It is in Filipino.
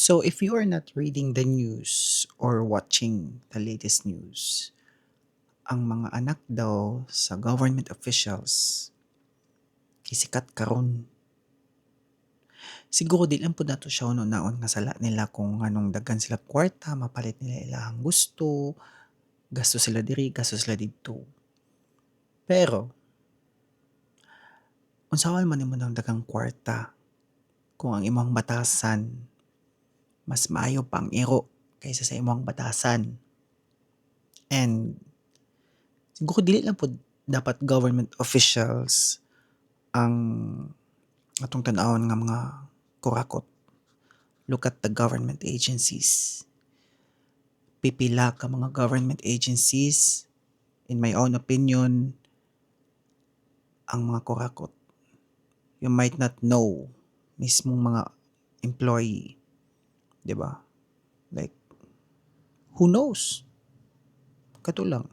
So if you are not reading the news or watching the latest news, ang mga anak daw sa government officials kisikat karon. Siguro di lang pud nato siya naon nga sala nila kung nganong daghan sila kwarta, mapalit nila ilahang gusto, gasto sila diri, gasto sila didto. Pero unsaon man nimo ng daghang kwarta kung ang imong batasan mas maayo pa ang iro kaysa sa imong batasan. And siguro dili lang pud dapat government officials ang atong tan-awon nga mga kurakot. Look at the government agencies. Pipila ka mga government agencies, in my own opinion, ang mga kurakot. You might not know mismong mga employee, 'di ba? Like, who knows? Kato lang.